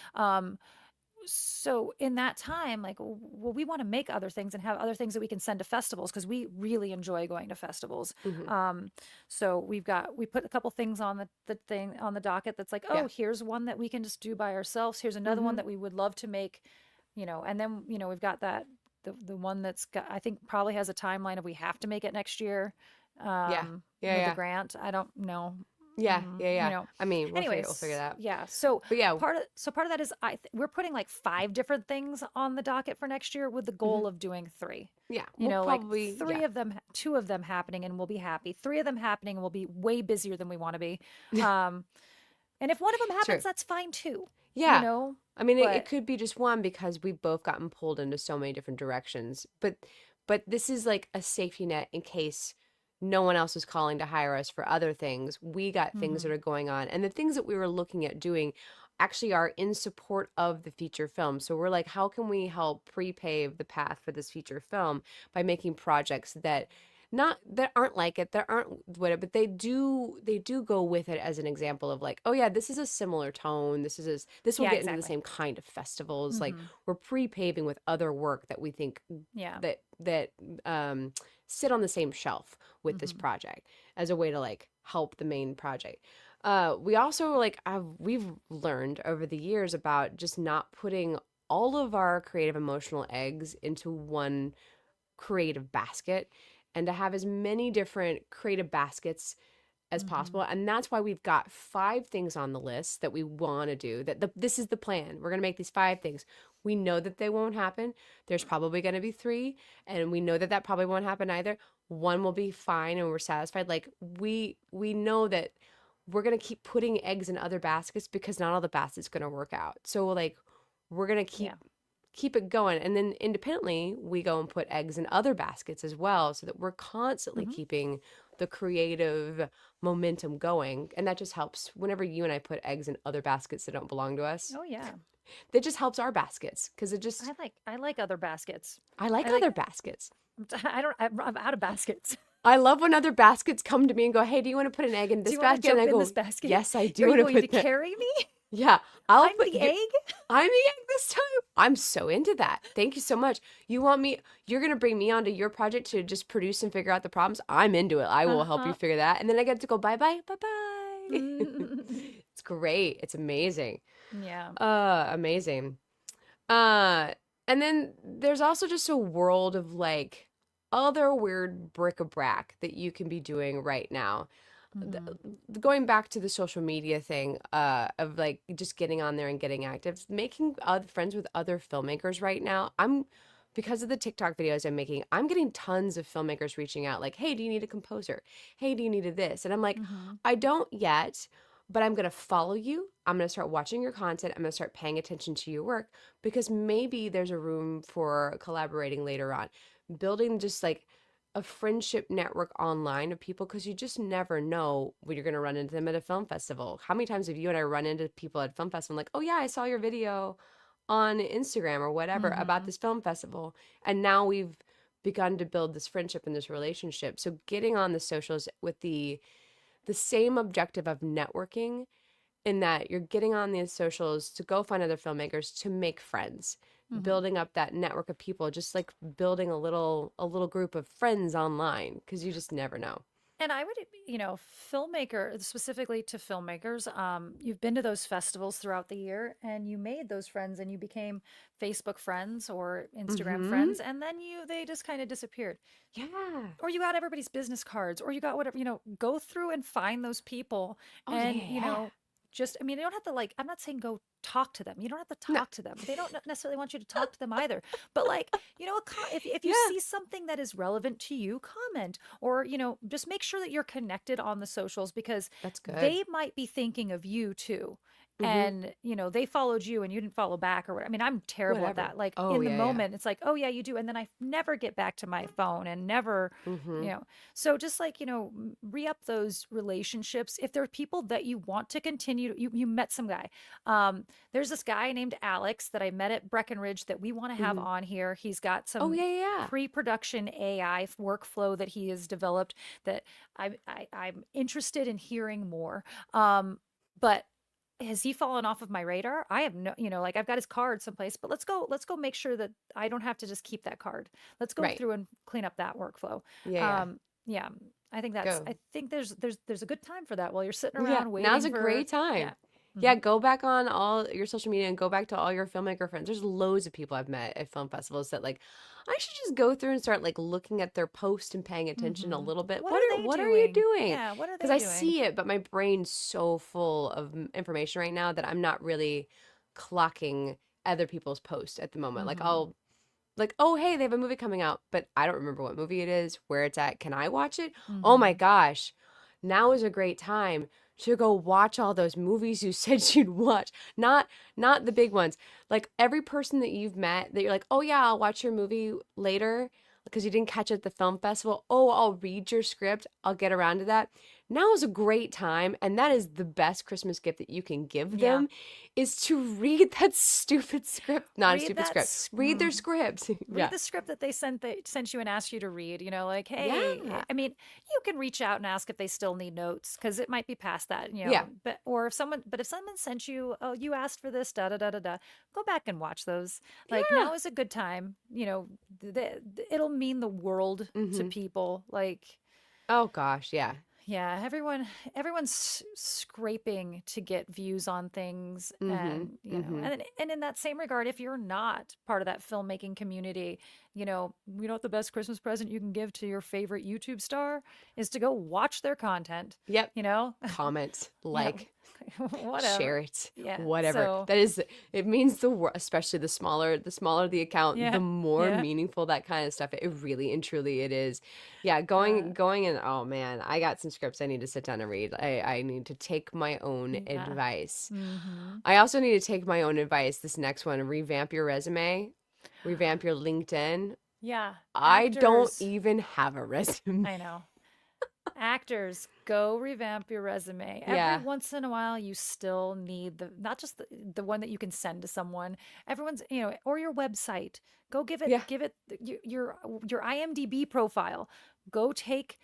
so in that time, like, well, we want to make other things and have other things that we can send to festivals, because we really enjoy going to festivals. Hmm. So we put a couple things on the thing on the docket that's like, Yeah. oh, here's one that we can just do by ourselves. Here's another one Hmm. that we would love to make, and then, we've got the one that's got, I think, probably has a timeline of we have to make it next year, Yeah. Yeah. with the Yeah. grant. I don't know. Yeah. Yeah. You Yeah. know, I mean, we'll figure anyways, that out. yeah. So But yeah. part of that is we're putting like 5 different things on the docket for next year, with the Hmm. goal of doing 3. Yeah. You We'll know, like probably, three yeah. of them, 2 of them happening, and we'll be happy. 3 of them happening, and we'll be way busier than we want to be. Um, and if one of them True. happens, that's fine too. You Yeah. know, I mean, it but could be just one because we've both gotten pulled into so many different directions. But this is like a safety net in case no one else is calling to hire us for other things. We got things that mhm. are going on. And the things that we were looking at doing actually are in support of the feature film. So we're like, how can we help pre-pave the path for this feature film by making projects that aren't like it, that aren't what it, but they do go with it as an example of like, oh yeah, this is a similar tone. This will Yeah, get into the exactly. same kind of festivals. Like Hmm. we're pre-paving with other work that we think Yeah. that sit on the same shelf with this Hmm. project as a way to like help the main project. We also like we've learned over the years about just not putting all of our creative emotional eggs into one creative basket, and to have as many different creative baskets as Hmm. possible. And that's why we've got 5 things on the list that we want to do. This is the plan. We're going to make these 5 things. We know that they won't happen. There's probably going to be 3, and we know that that probably won't happen either. One will be fine and we're satisfied. Like we know that we're going to keep putting eggs in other baskets because not all the baskets going to work out. So like we're going to Yeah. keep it going, and then independently we go and put eggs in other baskets as well, so that we're constantly Hmm. keeping the creative momentum going. And that just helps whenever you and I put eggs in other baskets that don't belong to us. Oh yeah. That just helps our baskets because I like other baskets. I like I other like. baskets. I don't. I'm out of baskets. I love when other baskets come to me and go, hey, do you want to put an egg in Do this you want to basket? And I jump in go, this basket? yes, I do Are you want to going to put that. carry me? Yeah, I'll I'm put the you. egg. I'm the egg this time. I'm so into that. Thank you so much. You're going to bring me onto your project to just produce and figure out the problems. I'm into it. I will help you Uh-huh. figure that. And then I get to go bye bye, bye bye. It's great. It's amazing. Yeah. Amazing. Uh, and then there's also just a world of like other weird bric-a-brac that you can be doing right now. th- Hmm. Going back to the social media thing, of like just getting on there and getting active, making other friends with other filmmakers right now. Because of the TikTok videos I'm making, I'm getting tons of filmmakers reaching out like, hey, do you need a composer? Hey, do you need a this? And I'm like, Hmm. I don't yet, but I'm going to follow you. I'm going to start watching your content. I'm going to start paying attention to your work because maybe there's a room for collaborating later on. Building just like a friendship network online of people, because you just never know when you're going to run into them at a film festival. How many times have you and I run into people at film festival like, oh yeah, I saw your video on Instagram or whatever about Hmm. this film festival, and now we've begun to build this friendship and this relationship. So getting on the socials with the same objective of networking, in that you're getting on these socials to go find other filmmakers, to make friends, Hmm. building up that network of people, just like building a little group of friends online, because you just never know. And I would, filmmaker, specifically to filmmakers, you've been to those festivals throughout the year, and you made those friends, and you became Facebook friends or Instagram Mm-hmm. friends, and then they just kind of disappeared. Yeah. Or you got everybody's business cards, or you got whatever, go through and find those people, Oh and, yeah. just, I mean, you don't have to like, I'm not saying go talk to them. You don't have to No. talk to them. They don't necessarily want you to talk to them either. But like, if you Yeah. see something that is relevant to you, comment, or, just make sure that you're connected on the socials, because That's good. they might be thinking of you too. Hmm. And, they followed you and you didn't follow back or what. I mean, I'm terrible at Whatever. that. Like Oh, in the yeah, yeah. moment, it's like, oh yeah, you do. And then I never get back to my phone and never, Hmm. you know, so just like, re-up those relationships. If there are people that you want to continue, you met some guy. There's this guy named Alex that I met at Breckenridge that we want to have Hmm. on here. He's got Oh, some yeah, yeah, yeah. pre-production AI workflow that he has developed that I'm interested in hearing more. But has he fallen off of my radar? I have no, like I've got his card someplace, but let's go make sure that I don't have to just keep that card. Let's go Right. through and clean up that workflow. Yeah, yeah. Yeah, Go. I think there's a good time for that while you're sitting Yeah, around now's waiting a for, great time. yeah. Yeah, Hmm. go back on all your social media and go back to all your filmmaker friends. There's loads of people I've met at film festivals that like, I should just go through and start like looking at their post and paying attention a Hmm. little bit. What are they What are you doing? doing? Yeah, what are Because they I doing? see it, but my brain's so full of information right now that I'm not really clocking other people's posts at the moment. Like Hmm. I'll like, oh hey, they have a movie coming out, but I don't remember what movie it is, where it's at. Can I watch it? Oh my Hmm. gosh. Now is a great time to go watch all those movies you said you'd watch. Not the big ones. Like every person that you've met that you're like, "Oh yeah, I'll watch your movie later." Because you didn't catch it at the film festival. Oh, I'll read your script. I'll get around to that. Now is a great time, and that is the best Christmas gift that you can give Yeah. them is to read that stupid script. Not a Read stupid that. script. Read their script. Read Yeah. the script that they sent you and asked you to read, like, hey, Yeah. I mean, you can reach out and ask if they still need notes, because it might be past that, Yeah. but if someone sent you, oh, you asked for this, da da da da da, go back and watch those. Like, Yeah. now is a good time, it'll mean the world to Mhm. people. Like, Oh gosh, yeah. yeah, everyone's scraping to get views on things. Mhm. And Mhm. and in that same regard, if you're not part of that filmmaking community, what the best Christmas present you can give to your favorite YouTube star is to go watch their content, Yep. you know Comment, yeah. like, Whatever. share it, Yeah, whatever. so That is, it means the world, especially the smaller the account, yeah, the more yeah. meaningful that kind of stuff. It really and truly it is. Yeah, uh going and oh man, I got some scripts I need to sit down and read. I need to take my own yeah. advice. Hmm. I also need to take my own advice. This next one, revamp your resume, revamp your LinkedIn. Yeah, I don't actors, even have a resume. I know. Actors, go revamp your resume. Every Yeah. once in a while, you still need not just the one that you can send to someone. Everyone's, or your website. Go Yeah. give it your IMDb profile. Go take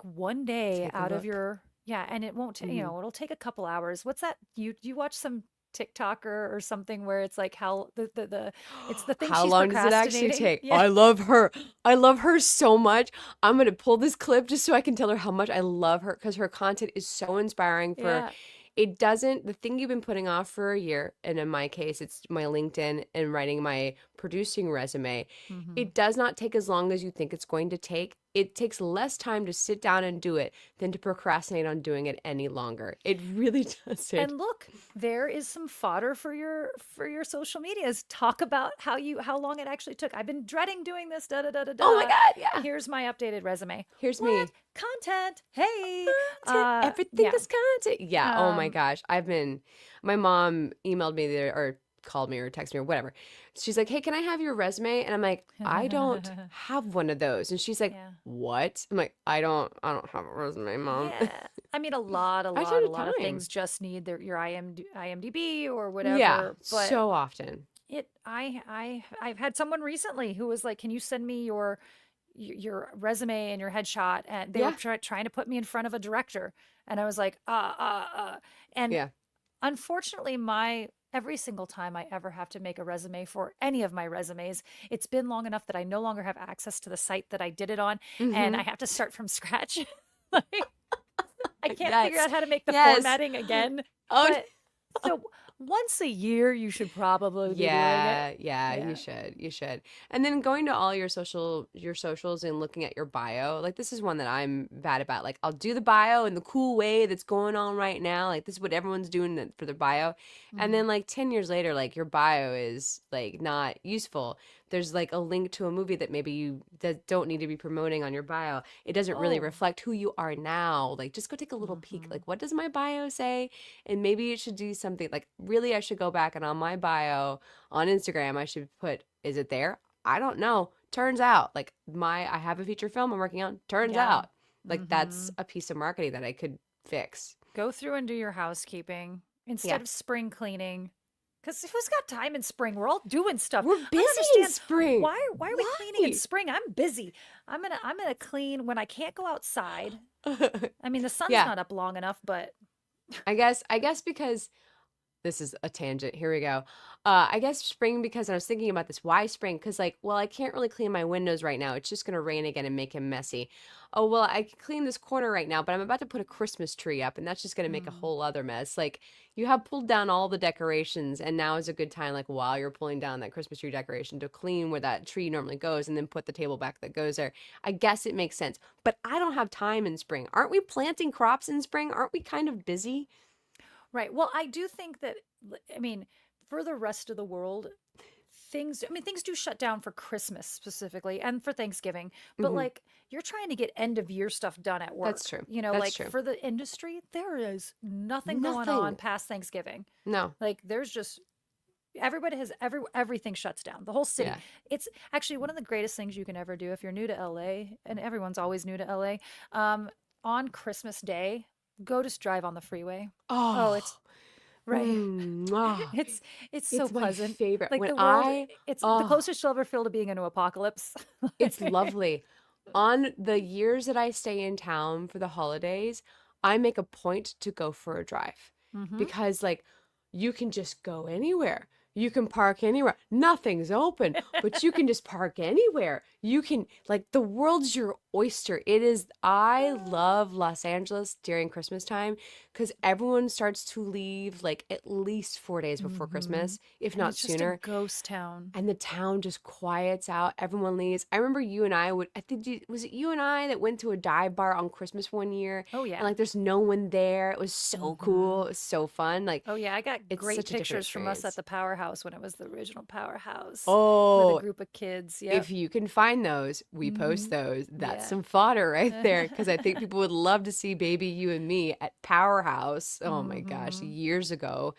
one day Take a out of look. your, yeah, and it won't, Hmm. it'll take a couple hours. What's that? You watch some TikToker or something where it's like how it's the thing How she's long does it actually procrastinating. take? Yeah. I love her. I love her so much. I'm going to pull this clip just so I can tell her how much I love her because her content is so inspiring for Yeah. it doesn't the thing you've been putting off for a year, and in my case it's my LinkedIn and writing my producing resume. Hmm. It does not take as long as you think it's going to take. It takes less time to sit down and do it than to procrastinate on doing it any longer. It really does it. And look, there is some fodder for your social medias. Talk about how long it actually took. I've been dreading doing this. Da da da da Oh my da. god, yeah. Here's my updated resume. Here's What me. content? Hey, Content. Everything yeah. is content. Yeah. Oh my Um, gosh. My mom emailed me there or called me or texted me or whatever. She's like, hey, can I have your resume? And I'm like, I don't have one of those. And she's like, yeah. what? I'm like, I don't have a resume, mom. Yeah. I mean, a lot, a I lot, don't a have lot of time. things just need your IMDb or Yeah. whatever. But So often. I've had someone recently who was like, "Can you send me your resume and your headshot?" And they were Yeah. trying to put me in front of a director, and I was like, and Yeah. unfortunately, my every single time I ever have to make a resume for any of my resumes, it's been long enough that I no longer have access to the site that I did it on, and Mm-hmm. I have to start from scratch. Like, I can't figure Yes. out how to make the Yes. formatting again. Oh, But so once a year you should probably be doing it. Yeah, you Yeah. should. You should. And then going to all your socials and looking at your bio. Like this is one that I'm bad about. Like I'll do the bio in the cool way that's going on right now. Like this is what everyone's doing for their bio. And Hmm. then like 10 years later, like your bio is like not useful. There's like a link to a movie that maybe you that don't need to be promoting on your bio. It doesn't really Oh. reflect who you are now. Like just go take a little peek. Hmm. Like what does my bio say? And maybe it should do something like really I should go back and on my bio on Instagram I should put, is it there? I don't know. Turns out like I have a feature film I'm working on. Turns Yeah. out like Hmm. that's a piece of marketing that I could fix. Go through and do your housekeeping Yeah. instead of spring cleaning. Because who's got time in spring? We're all doing stuff. We're I don't busy in understand spring. why are we cleaning in Why? spring? I'm busy. I'm gonna clean when I can't go outside. I mean, the sun's Yeah. not up long enough, but I guess because this is a tangent. Here we go. I guess spring because I was thinking about this. Why spring? Because like, well, I can't really clean my windows right now. It's just gonna rain again and make him messy. Oh well, I can clean this corner right now, but I'm about to put a Christmas tree up, and that's just gonna make a mm, whole other mess. Like you have pulled down all the decorations, and now is a good time, like while you're pulling down that Christmas tree decoration, to clean where that tree normally goes, and then put the table back that goes there. I guess it makes sense, but I don't have time in spring. Aren't we planting crops in spring? Aren't we kind of busy? right. Well, I do think that, I mean, for the rest of the world, things do shut down for Christmas specifically and for Thanksgiving, but Hmm. like you're trying to get end of year stuff done at That's work. true. Like That's true. for the industry, there is nothing going on Nothing. past Thanksgiving. No. Like there's just everybody has everything shuts down. The whole city. Yeah. It's actually one of the greatest things you can ever do if you're new to LA, and everyone's always new to LA. On Christmas Day, go just drive on the freeway. Oh, it's Oh, right. ah, It's it's so it's my pleasant. favorite. Like When the world, I, it's the oh, closest you'll ever feel to being in an apocalypse. it's lovely. On the years that I stay in town for the holidays, I make a point to go for a drive Hmm. because, like, you can just go anywhere. You can park anywhere. Nothing's open, but you can just park anywhere. You can, like, the world's your oyster. It is, I love Los Angeles during Christmas time because everyone starts to leave, like, at least 4 days before Hmm. Christmas, if And not it's just a sooner. ghost town. And the town just quiets out. Everyone leaves. I remember you and I would, I think, was it you and I that went to a dive bar on Christmas one year? Oh And yeah. like, there's no one there. It was so cool. Hmm. It was so fun. Like, Oh yeah, I got it's great such a different pictures from us at experience. the Powerhouse when it was the original Powerhouse with a Oh, group of kids. if Yep. you can find those, we post Hmm. those. That's Yeah. some fodder right there. Because I think people would love to see baby you and me at Powerhouse. Oh my gosh, Hmm. years ago.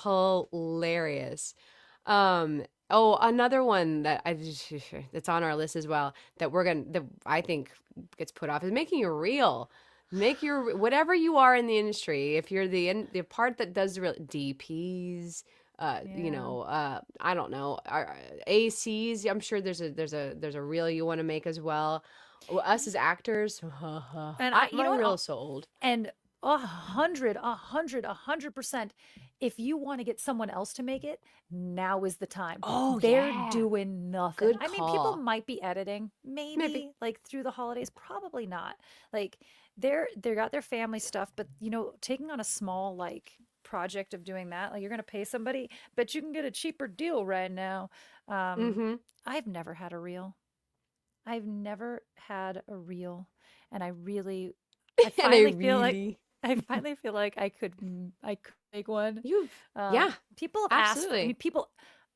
Hilarious. Oh, another one that I just that's on our list as well that that I think gets put off is making a reel. Make your whatever you are in the industry. If you're the part that does the real DPs, Yeah. I don't know, ACs. I'm sure there's a reel you want to make as well. Us as actors, And you my know what? reel is so old. And 100%. If you want to get someone else to make it, now is the time. Oh They're yeah, doing nothing. good I mean, people call. might be editing, Maybe. maybe like through the holidays, probably not. Like they got their family stuff, but taking on a small like project of doing that, like you're gonna pay somebody, but you can get a cheaper deal right now. Um, Mm-hmm. I've never had a reel. I've never had a reel, and I And I finally feel like really, I could make one. you've, yeah, People have asked. I mean, absolutely. people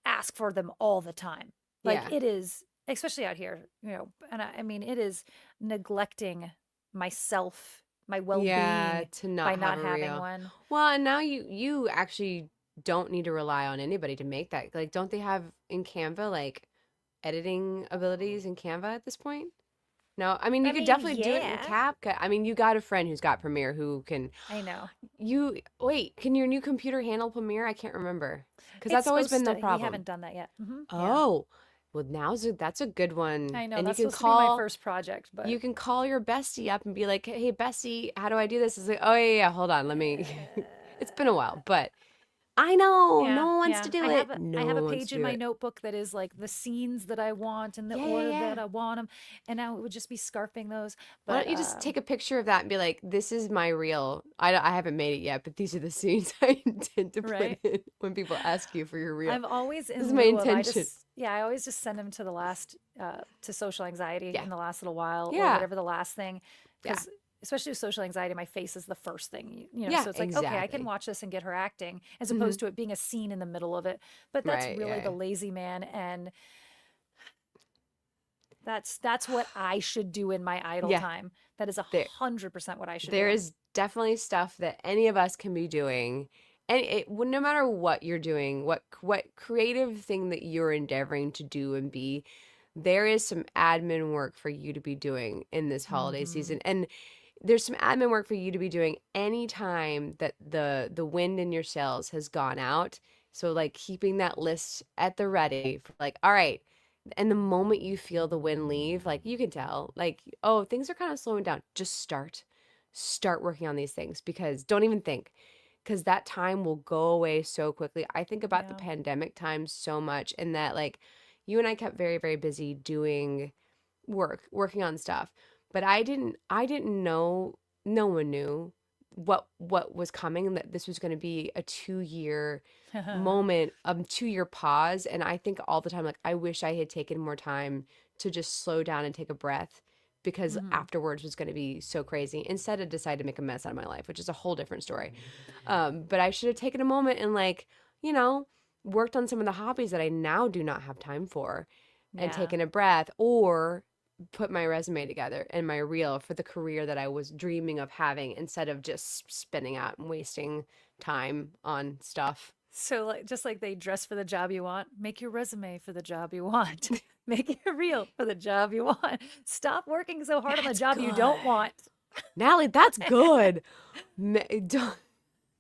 ask for them all the time. Like Yeah. it is, especially out here. And I mean, it is neglecting myself, my Yeah, well-being to not by have not a having reel. one. Well, and now you actually don't need to rely on anybody to make that. Like, don't they have in Canva like editing abilities in Canva at this point? No, I mean you I could mean, definitely do it in yeah, CapCut. I mean, you got a friend who's got Premiere who can. I know. You wait, can your new computer handle Premiere? I can't remember because It's that's always been supposed the to. We problem. haven't done that yet. Yeah, Oh, well, that's a good one, I know. and That's supposed to be my first project, you but can call your bestie up and be like, "Hey, bestie, how do I do this?" It's like, "Oh yeah, yeah, hold on, let me." It's been a while, but I know. No Yeah, one wants yeah. to do I No have a one wants page to in do my it. notebook that is like the scenes that I want and the Yeah, yeah, order yeah. that I want them, and now it would just be scarfing those. Why But don't you just take a picture of that and be like, this is my reel. I haven't made it yet, but these are the scenes I intend to put right. in when people ask you for your reel. I'm always This is in my lieu of intention. I always just send them to the last to social anxiety Yeah. in the last little while or Yeah. whatever the last thing, Yeah. because especially with social anxiety, my face is the first thing, Yeah, so it's like, okay, I can exactly. watch this and get her acting as Hmm. opposed to it being a scene in the middle of it. But that's Right. really Yeah. the lazy man, and that's what I should do in my idle Yeah. time. That is There. 100% what I should There do. is definitely stuff that any of us can be doing. And no matter what you're doing, what creative thing that you're endeavoring to do and be, there is some admin work for you to be doing in this holiday Hmm. season. And there's some admin work for you to be doing anytime that the wind in your sails has gone out. So like keeping that list at the ready for like, all right. And the moment you feel the wind leave, like you can tell, like, oh, things are kind of slowing down. Just start working on these things because don't even think because that time will go away so quickly. I think about the Yeah. pandemic time so much and that like you and I kept very, very busy doing working on stuff. But I didn't know, no one knew what was coming and that this was going to be a 2-year moment, 2-year pause. And I think all the time, like, I wish I had taken more time to just slow down and take a breath because Hmm. afterwards was going to be so crazy. Instead, I decided to make a mess out of my life, which is a whole different story. But I should have taken a moment and, like, you know, worked on some of the hobbies that I now do not have time for and Yeah. taken a breath or put my resume together and my reel for the career that I was dreaming of having instead of just spinning out and wasting time on stuff. So like just like they dress for the job you want, make your resume for the job you want. Make your reel for the job you want. Stop working so hard on the That's job you don't good. want. Natalie, that's good. Don't,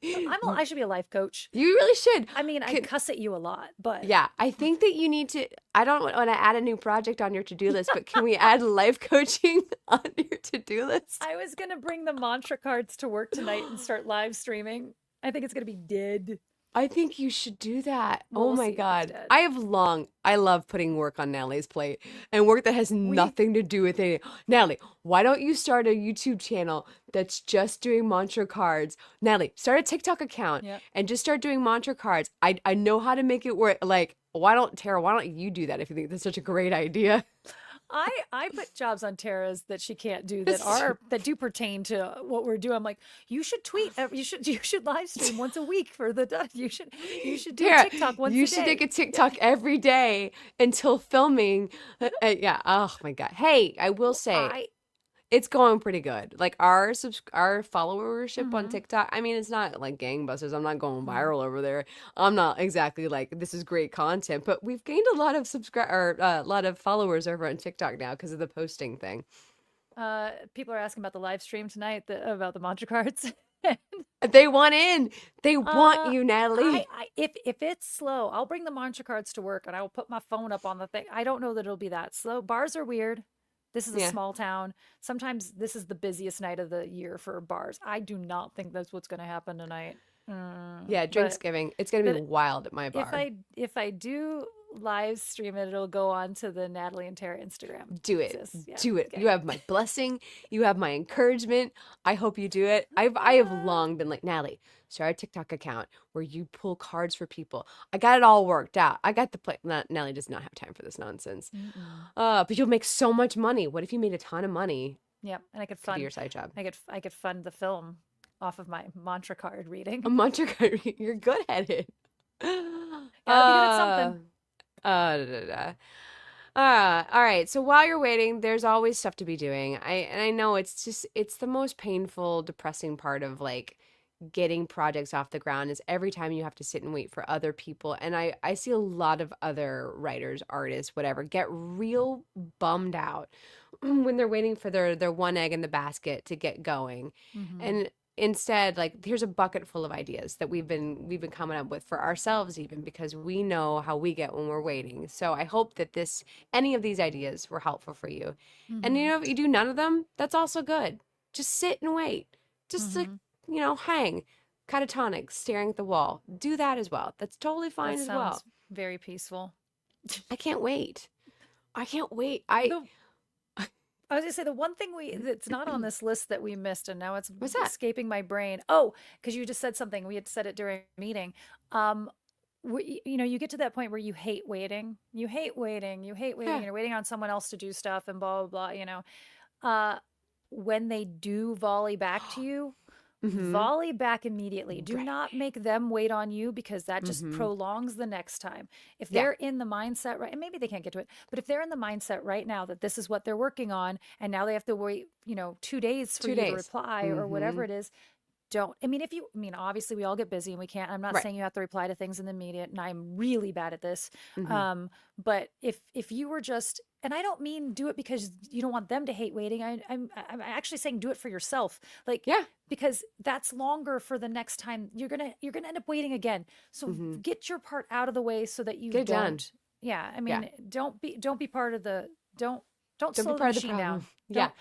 I should be a life coach. you really should. I mean, I Can, cuss at you a lot, but yeah, I think that you need to. I don't want to add a new project on your to do list, but can we add life coaching on your to do list? I was gonna bring the mantra cards to work tonight and start live streaming. I think it's gonna be dead. I think you should do that. Well, Oh we'll my see if it's God. dead. I love putting work on Natalie's plate and work that has We nothing to do with it. Natalie, why don't you start a YouTube channel that's just doing mantra cards? Natalie, start a TikTok account Yeah. and just start doing mantra cards. I know how to make it work. Like, Tara, why don't you do that if you think that's such a great idea? I put jobs on Tara's that she can't do that do pertain to what we're doing. I'm like, you should tweet, you should live stream once a week for the you should do a Tara, TikTok once you a should make a day. TikTok every day until filming. Yeah. Oh my God. Hey, I will Well, say, it's going pretty good. Like our followership on Mhm, TikTok. I mean, it's not like gangbusters. I'm not going mhm. viral over there. I'm not exactly like this is great content, but we've gained a lot of a lot of followers over on TikTok now because of the posting thing. People are asking about the live stream tonight, about the mantra cards. They want in. They want Uh, you, Natalie. if it's slow, I'll bring the mantra cards to work and I will put my phone up on the thing. I don't know that it'll be that slow. Bars are weird. This is a Yeah. small town. Sometimes this is the busiest night of the year for bars. I do not think that's what's going to happen tonight. Yeah, But Drinksgiving. It's gonna be but wild at my bar. if I do live stream it, it'll go on to the Natalie and Tara Instagram. Do It's it. just, yeah, Do it. You okay. have my blessing. You have my encouragement. I hope you do it. I have long been like, Natalie, start a TikTok account where you pull cards for people. I got it all worked out. I got the play. Natalie does not have time for this nonsense. Mm-mm. But you'll make so much money. What if you made a ton of money? Yeah, and Could be your side job. I could fund the film off of my mantra card reading. A mantra card. You're good at it. Gotta be good at something. Da, da, da. All right. So while you're waiting, there's always stuff to be doing. I know it's the most painful, depressing part of like getting projects off the ground is every time you have to sit and wait for other people. And I see a lot of other writers, artists, whatever, get real bummed out when they're waiting for their one egg in the basket to get going. Hmm. And instead, like here's a bucket full of ideas that we've been coming up with for ourselves even because we know how we get when we're waiting. So I hope that this any of these ideas were helpful for you. And Hmm. if you do none of them, that's also good. Just sit and wait. Just like, Hmm. hang. catatonic, staring at the wall. Do that as well. That's totally That fine as well. sounds very peaceful. I can't wait. I can't wait. I The I was gonna say the one thing that's not on this list that we missed, and now it's what's that? escaping my brain. Oh, because you just said something. We had said it during a meeting. Um, you get to that point where you hate waiting. You hate waiting. You hate waiting. Yeah. And you're waiting on someone else to do stuff and blah, blah, blah, Uh, when they do volley back to you, Mm-hmm. volley back immediately. Do Right. not make them wait on you because that just Mm-hmm. prolongs the next time. If Yeah. they're in the mindset, right, and maybe they can't get to it, but if they're in the mindset right now that this is what they're working on, and now they have to wait, 2 days for Two you to days. reply or Mm-hmm. whatever it is, don't. Obviously we all get busy and we can't. I'm not Right. saying you have to reply to things in the immediate, and I'm really bad at this. Mm-hmm. But if you were just, and I don't mean do it because you don't want them to hate waiting. I'm actually saying do it for yourself. Like, Yeah. because that's longer for the next time you're gonna end up waiting again. So Mm-hmm. get your part out of the way so that you Get it done. don't. Yeah, I Yeah. mean, don't be part of the don't Don't be slow the part of the machine problem. down. Yeah. Don't.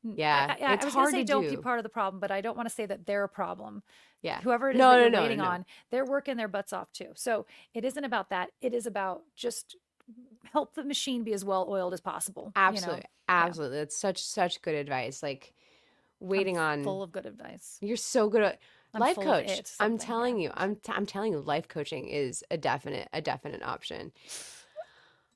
Yeah. I It's was gonna hard say to don't be do. part of the problem, but I don't want to say that they're a problem. Yeah. Whoever it is No, that no, you're no, no, waiting no. on, they're working their butts off too. So it isn't about that. It is about just help the machine be as well oiled as possible. Absolutely. Yeah. Absolutely. That's such good advice. Like I'm waiting on full of good advice. you're so good at I'm life full of coach. it, I'm something. Yeah. telling you. I'm telling you life coaching is a definite option.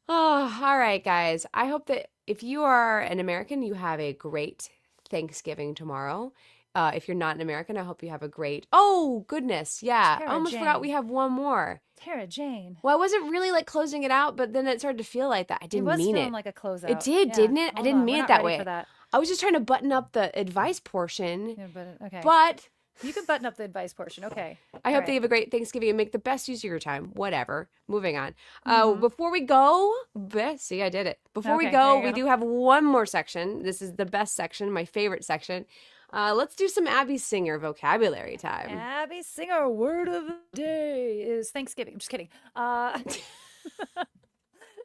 Oh, all right, guys. I hope that if you are an American, you have a great Thanksgiving tomorrow. If you're not an American, I hope you have a great. Oh, goodness. Yeah. I Tara almost forgot we Jane. have one more. Tara Jane. Well, I wasn't really like closing it out, but then it started to feel like that. I It didn't was mean feeling it. like a It closeout. did, Yeah. didn't it? I Hold didn't on. We're mean it not that ready for way. that. I was just trying to button up the advice portion, Yeah, but okay. but You can button up the advice portion. Okay. I All hope that you right. have a great Thanksgiving and make the best use of your time. Whatever. Moving on. Mm-hmm. Before we go, see, I did it. Before we Okay, there go, you we go. do have one more section. This is the best section, my favorite section. Let's do some Abby Singer vocabulary time. Abby Singer word of the day is Thanksgiving. I'm just kidding.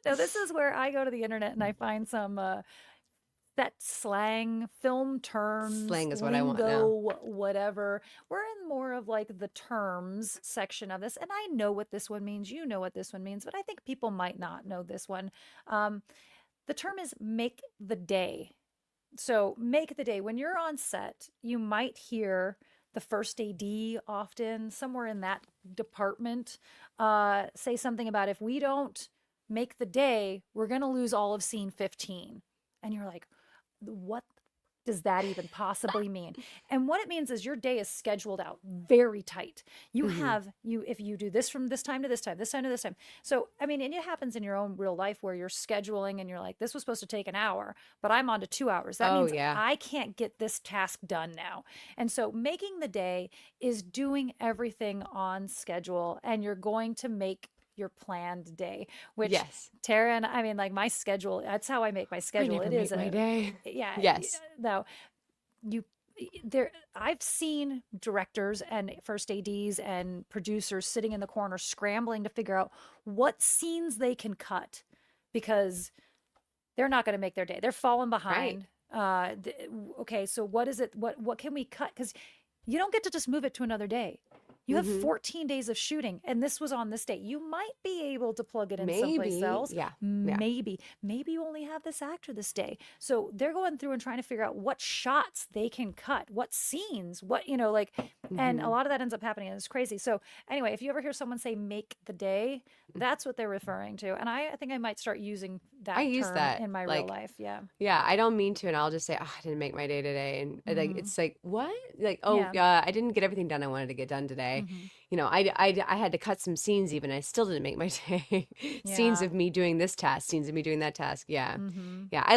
No, this is where I go to the internet and I find some set slang, film terms, Slang is what I want now. lingo, whatever. We're in more of like the terms section of this, and I know what this one means. You know what this one means, but I think people might not know this one. The term is make the day. So make the day. When you're on set, you might hear the first AD often, somewhere in that department, say something about if we don't make the day, we're going to lose all of scene 15. And you're like, what does that even possibly mean? And what it means is your day is scheduled out very tight. You Mhm. have if you do this from this time to this time, this time to this time. So I mean, and it happens in your own real life where you're scheduling and you're like, this was supposed to take an hour, but I'm on to 2 hours. That Oh, means yeah. I can't get this task done now. And so making the day is doing everything on schedule, and you're going to make your planned day, which Yes. Tara and I mean, like my schedule, that's how I make my I schedule. never It make is my day. yeah. Yes. No, you there I've seen directors and first ADs and producers sitting in the corner scrambling to figure out what scenes they can cut because they're not going to make their day. They're falling behind. Okay, so what is it? What can we cut? Because you don't get to just move it to another day. You have Mhm. 14 days of shooting, and this was on this date. You might be able to plug it in someplace Maybe. else. Yeah. Maybe you only have this actor this day. So they're going through and trying to figure out what shots they can cut, what scenes, and a Mhm. lot of that ends up happening, and it's crazy. So anyway, if you ever hear someone say "make the day," that's what they're referring to, and I think I might start using that I use term that, in my real like, life. Yeah. Yeah, I don't mean to, and I'll just say, "Oh, I didn't make my day today," and like Mhm. it's like, what? Like, oh, Yeah. yeah, I didn't get everything done I wanted to get done today. Mhm. I had to cut some scenes even. I still didn't make my day. Scenes Yeah. of me doing this task, scenes of me doing that task. Yeah, Mhm. yeah. I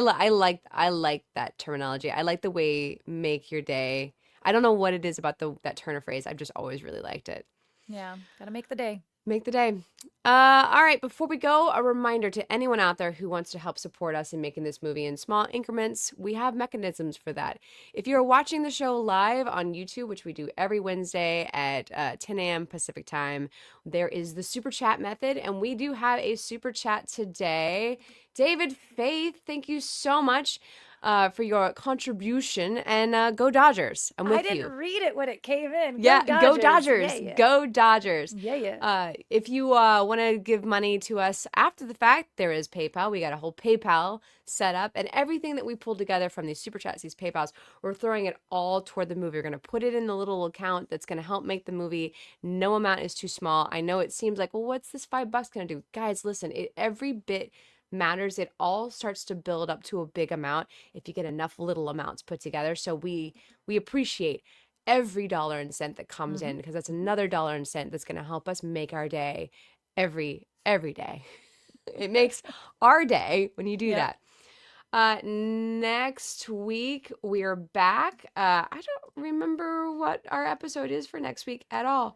like that terminology. I like the way make your day. I don't know what it is about that turn of phrase. I've just always really liked it. Yeah. Gotta make the day. Make the day. All right, before we go, a reminder to anyone out there who wants to help support us in making this movie in small increments. We have mechanisms for that. If you're watching the show live on YouTube, which we do every Wednesday at 10 a.m. Pacific time, there is the super chat method, and we do have a super chat today. David Faith, thank you so much. for your contribution. And go Dodgers. I'm I with didn't you. read it when it came in. Yeah, go Dodgers. Dodgers. Yeah, yeah. Go Dodgers. Yeah, yeah. If you want to give money to us after the fact, there is PayPal. We got a whole PayPal set up, and everything that we pulled together from these super chats, these PayPals, we're throwing it all toward the movie. We're going to put it in the little account that's going to help make the movie. No amount is too small. I know it seems like, well, what's this $5 going to do? Guys, listen, every bit matters. It all starts to build up to a big amount if you get enough little amounts put together. So we appreciate every dollar and cent that comes in, because that's another dollar and cent that's going to help us make our day every day. It makes our day when you do Yep. that. Next week we are back. I don't remember what our episode is for next week at all.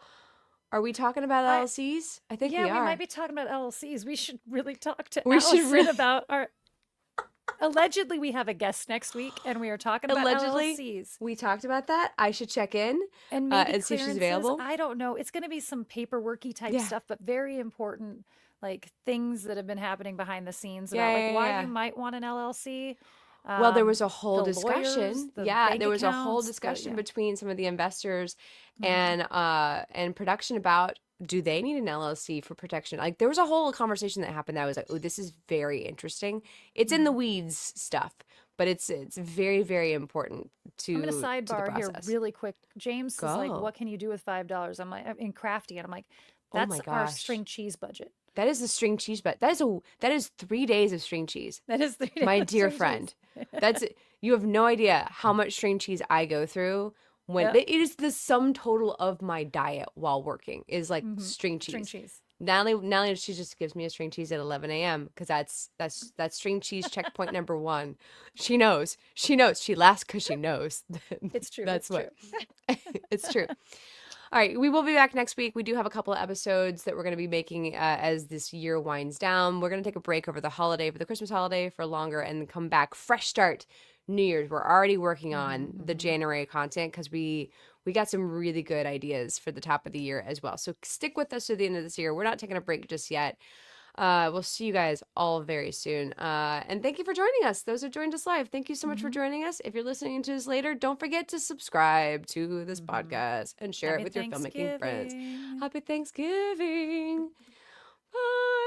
Are we talking about I- LLCs? I think Yeah, we we are. might be talking about LLCs. We should really talk to We should Allison really- about our. Allegedly, we have a guest next week, and we are talking about Allegedly, LLCs we talked about that. I should check in and maybe and see if she's clearances. available. I don't know. It's going to be some paperworky type Yeah. stuff, but very important, like things that have been happening behind the scenes Yeah, about yeah, like why yeah. you might want an LLC. Well, there was a The whole discussion. lawyers, the Yeah, bank there was a whole accounts, discussion yeah. between some of the investors Mhm. and production about, do they need an LLC for protection? Like, there was a whole conversation that happened that I was like, oh, this is very interesting. It's in the weeds stuff, but it's very, very important to I'm going to the sidebar here process. really quick. James is like, Go. "What can you do with $5?" I'm like, in Crafty, and I'm like, Oh "That's my our gosh. string cheese budget. That is the string cheese, but that is 3 days of string cheese. That is the My dear string friend. cheese." That's You have no idea how much string cheese I go through when Yep. it is the sum total of my diet while working is like string cheese. String cheese. Natalie, she just gives me a string cheese at 11 a.m. because that's string cheese checkpoint number one. She knows. She laughs because she knows. It's true. That's it's what true. it's true. All right, we will be back next week. We do have a couple of episodes that we're going to be making as this year winds down. We're going to take a break over the holiday, for the Christmas holiday, for longer, and come back fresh start New Year's. We're already working on the January content because we got some really good ideas for the top of the year as well. So stick with us to the end of this year. We're not taking a break just yet. We'll see you guys all very soon. And thank you for joining us. Those who joined us live, thank you so much for joining us. If you're listening to this later, don't forget to subscribe to this podcast and share it Happy with your filmmaking friends. Thanksgiving. Happy Thanksgiving. Bye.